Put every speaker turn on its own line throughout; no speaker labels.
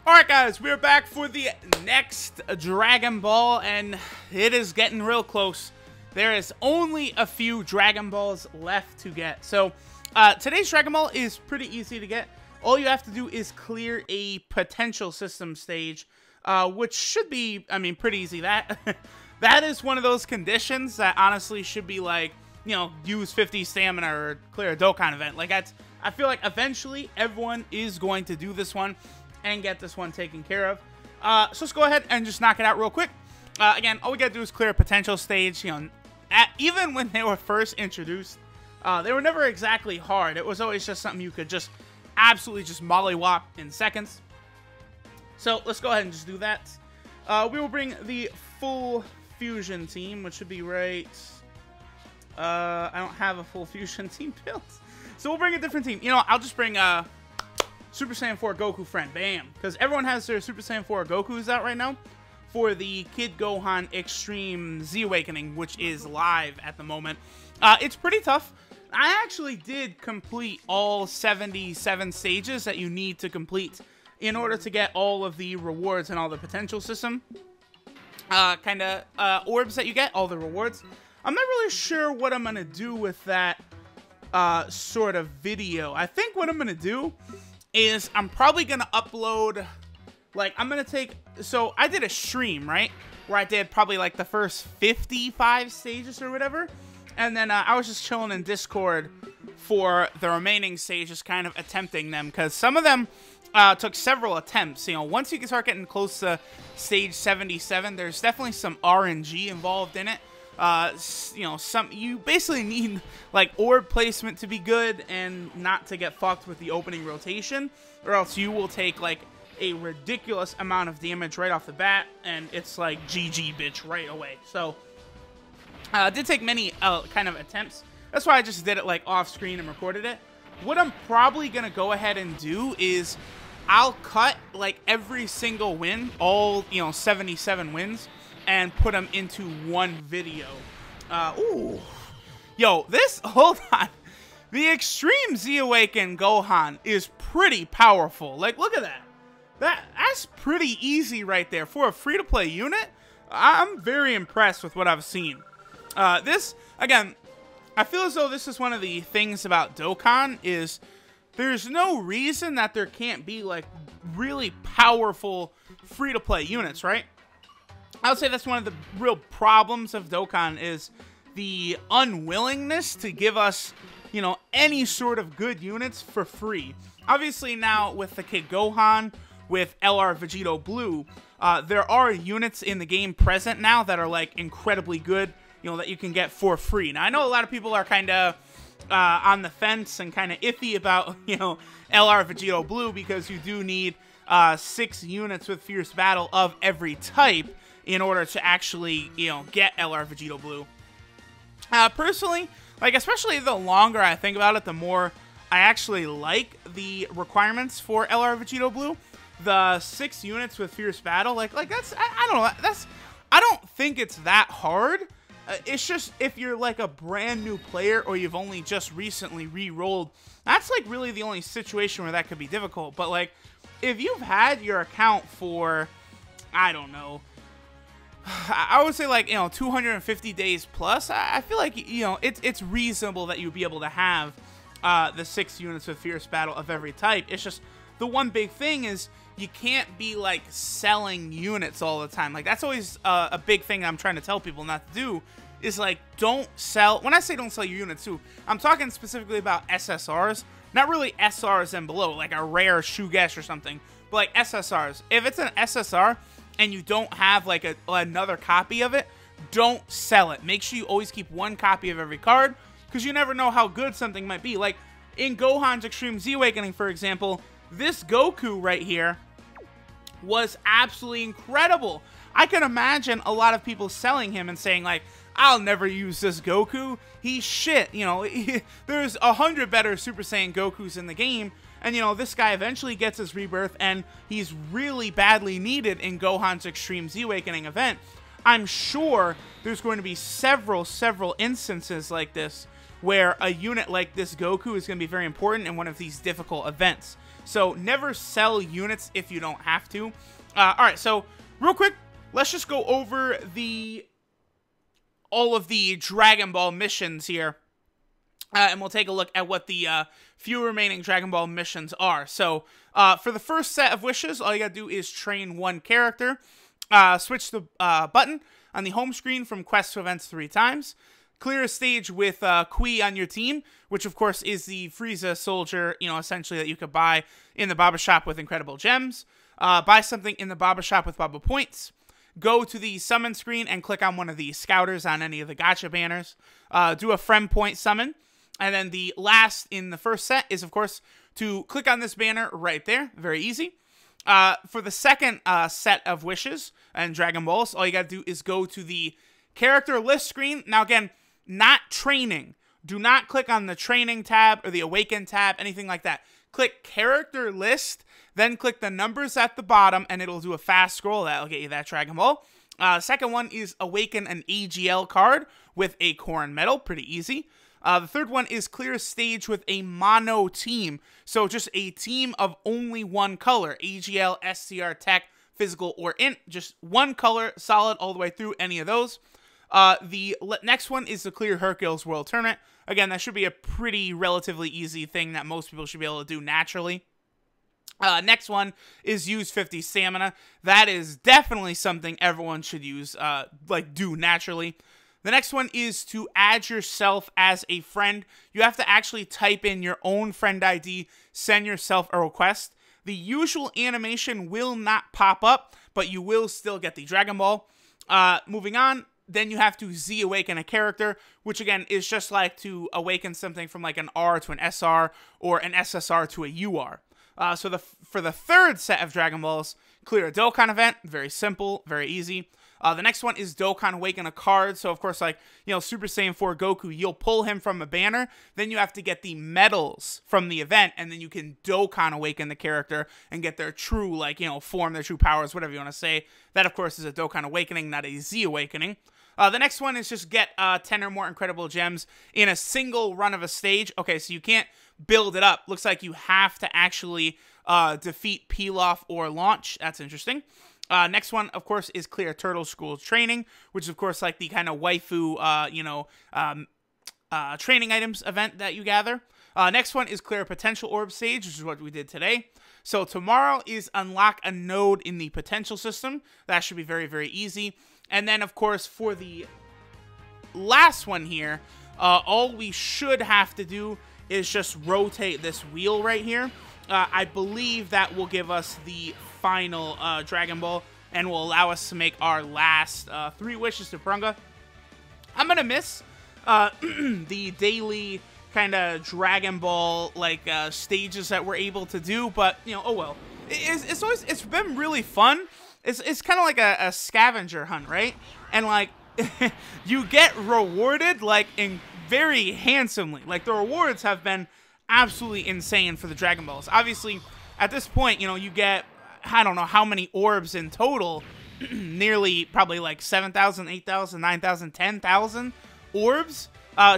Alright guys, we're back for the next Dragon Ball, and it is getting real close. There is only a few Dragon Balls left to get. So, today's Dragon Ball is pretty easy to get. All you have to do is clear a potential system stage, which should be, I mean, pretty easy. That is one of those conditions that honestly should be like, you know, use 50 stamina or clear a Dokkan event. Like, I feel like eventually everyone is going to do this one and get this one taken care of. So let's go ahead and just knock it out real quick. Again, all we gotta do is clear a potential stage. You know, even when they were first introduced, they were never exactly hard. It was always just something you could just absolutely just mollywop in seconds. So let's go ahead and just do that. We will bring the full fusion team, which should be right. I don't have a full fusion team built, so we'll bring a different team. You know, I'll just bring Super Saiyan 4 Goku friend, bam! Because everyone has their Super Saiyan 4 Gokus out right now for the Kid Gohan Extreme Z Awakening, which is live at the moment. It's pretty tough. I actually did complete all 77 stages that you need to complete in order to get all of the rewards and all the potential system orbs that you get, all the rewards. I'm not really sure what I'm going to do with that sort of video. I think what I'm going to do is I'm probably going to upload, like, I'm going to take, so I did a stream, right, where I did probably, like, the first 55 stages or whatever, and then I was just chilling in Discord for the remaining stages, kind of attempting them, because some of them took several attempts. You know, once you can start getting close to stage 77, there's definitely some RNG involved in it. You know, you basically need like orb placement to be good and not to get fucked with the opening rotation, or else you will take like a ridiculous amount of damage right off the bat, and it's like GG bitch right away. So I did take many kind of attempts. That's why I just did it like off screen and recorded it. What I'm probably gonna go ahead and do is I'll cut like every single win, all, you know, 77 wins, and put them into one video. Ooh. Yo, hold on. The Extreme Z Awaken Gohan is pretty powerful. Like, look at that. That's pretty easy right there. For a free-to-play unit, I'm very impressed with what I've seen. Again, I feel as though this is one of the things about Dokkan is there's no reason that there can't be, like, really powerful free-to-play units, right? I would say that's one of the real problems of Dokkan is the unwillingness to give us, you know, any sort of good units for free. Obviously now with the Kid Gohan, with LR Vegito Blue, there are units in the game present now that are like incredibly good, you know, that you can get for free. Now I know a lot of people are kind of on the fence and kind of iffy about, you know, LR Vegito Blue, because you do need 6 units with Fierce Battle of every type in order to actually, you know, get LR Vegito Blue. Personally, like, especially the longer I think about it, the more I actually like the requirements for LR Vegito Blue. The 6 units with Fierce Battle, like that's, I don't know, I don't think it's that hard. It's just, if you're like a brand new player or you've only just recently re-rolled, that's like really the only situation where that could be difficult. But like, if you've had your account for, I don't know, I would say like, you know, 250 days plus, I feel like, you know, it's reasonable that you'd be able to have the 6 units with Fierce Battle of every type. It's just, the one big thing is you can't be like selling units all the time. Like, that's always a big thing I'm trying to tell people not to do, is like, don't sell. When I say don't sell your units too, I'm talking specifically about SSRs, not really SRs and below, like a rare Shugesh or something, but like SSRs. If it's an SSR and you don't have like another copy of it, don't sell it. Make sure you always keep one copy of every card, because you never know how good something might be. Like in Gohan's Extreme Z Awakening, for example, this Goku right here was absolutely incredible. I can imagine a lot of people selling him and saying like, I'll never use this Goku, he's shit. You know, there's 100 better Super Saiyan Gokus in the game. And, you know, this guy eventually gets his rebirth, and he's really badly needed in Gohan's Extreme Z Awakening event. I'm sure there's going to be several instances like this where a unit like this Goku is going to be very important in one of these difficult events. So never sell units if you don't have to. Alright, so real quick, let's just go over all of the Dragon Ball missions here. And we'll take a look at what the few remaining Dragon Ball missions are. So, for the first set of wishes, all you gotta do is train one character. Switch the button on the home screen from quests to events 3 times. Clear a stage with Kui on your team, which of course is the Frieza soldier, you know, essentially that you could buy in the Baba shop with incredible gems. Buy something in the Baba shop with Baba points. Go to the summon screen and click on one of the scouters on any of the gacha banners. Do a friend point summon. And then the last in the first set is, of course, to click on this banner right there. Very easy. For the second set of wishes and Dragon Balls, all you gotta do is go to the character list screen. Now, again, not training. Do not click on the training tab or the awaken tab, anything like that. Click character list, then click the numbers at the bottom, and it'll do a fast scroll. That'll get you that Dragon Ball. Second one is awaken an AGL card with a Corn Medal. Pretty easy. The third one is clear a stage with a mono team. So just a team of only one color. AGL, SCR, Tech, Physical, or Int. Just one color, solid all the way through, any of those. The next one is the clear Hercules World Tournament. Again, that should be a pretty relatively easy thing that most people should be able to do naturally. Next one is use 50 stamina. That is definitely something everyone should use, do naturally. The next one is to add yourself as a friend. You have to actually type in your own friend ID, send yourself a request. The usual animation will not pop up, but you will still get the Dragon Ball. Moving on, then you have to Z-awaken a character, which again is just like to awaken something from like an R to an SR or an SSR to a UR. So for the third set of Dragon Balls, clear a Dokkan event. Very simple, very easy. The next one is Dokkan Awaken a card. So, of course, like, you know, Super Saiyan 4 Goku, you'll pull him from a banner. Then you have to get the medals from the event. And then you can Dokkan Awaken the character and get their true, like, you know, form, their true powers, whatever you want to say. That, of course, is a Dokkan Awakening, not a Z Awakening. The next one is just get 10 or more incredible gems in a single run of a stage. Okay, so you can't build it up. Looks like you have to actually defeat Pilaf or Launch. That's interesting. Next one, of course, is clear Turtle School Training, which is, of course, like the kind of waifu, training items event that you gather. Next one is clear Potential Orb Stage, which is what we did today. So tomorrow is unlock a node in the Potential System. That should be very, very easy. And then, of course, for the last one here, all we should have to do is just rotate this wheel right here. I believe that will give us the final Dragon Ball and will allow us to make our last 3 wishes to Prunga. I'm going to miss the daily kind of Dragon Ball stages that we're able to do, but, you know, oh well. It's been really fun. It's kind of like a scavenger hunt, right? And, like, you get rewarded, like, very handsomely. Like, the rewards have been absolutely insane for the Dragon Balls. Obviously, at this point, you know, you get, I don't know how many orbs in total, nearly probably like 7,000, 8,000, 9,000, 10,000 orbs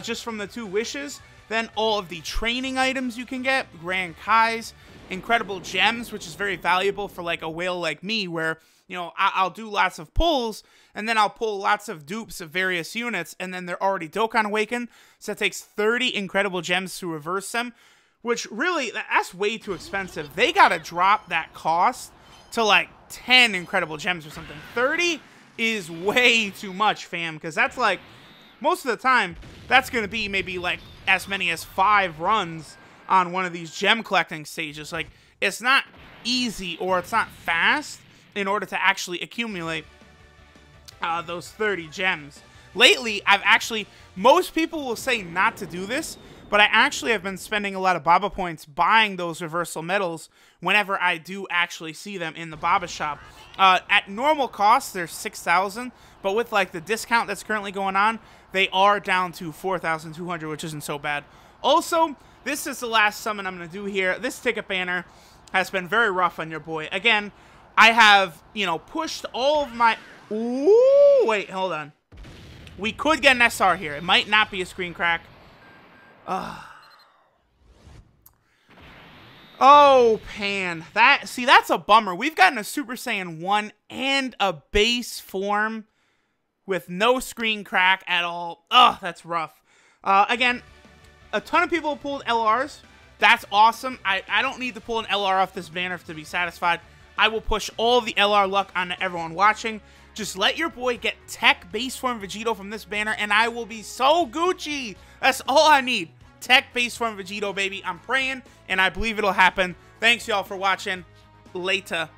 just from the 2 wishes. Then all of the training items you can get, Grand Kais, incredible gems, which is very valuable for like a whale like me where, you know, I'll do lots of pulls, and then I'll pull lots of dupes of various units, and then they're already Dokkan Awakened, so it takes 30 incredible gems to reverse them, which really, that's way too expensive. They gotta drop that cost to like 10 incredible gems or something. 30 is way too much, fam, because that's like, most of the time, that's gonna be maybe like as many as 5 runs on one of these gem collecting stages. Like, it's not easy or it's not fast in order to actually accumulate those 30 gems. Lately, most people will say not to do this, but I actually have been spending a lot of Baba points buying those reversal medals whenever I do actually see them in the Baba shop. At normal cost, they're 6,000, but with like the discount that's currently going on, they are down to 4,200, which isn't so bad. Also, this is the last summon I'm going to do here. This ticket banner has been very rough on your boy. Again, I have, you know, pushed all of my... Ooh, wait, hold on. We could get an SR here. It might not be a screen crack. Oh, Pan. That's a bummer. We've gotten a Super Saiyan 1 and a base form with no screen crack at all. Ugh, that's rough. Again, a ton of people have pulled LRs. That's awesome. I don't need to pull an LR off this banner to be satisfied. I will push all the LR luck onto everyone watching. Just let your boy get Tech base form Vegito from this banner, and I will be so Gucci. That's all I need. Tech base form Vegito, baby. I'm praying, and I believe it'll happen. Thanks, y'all, for watching. Later.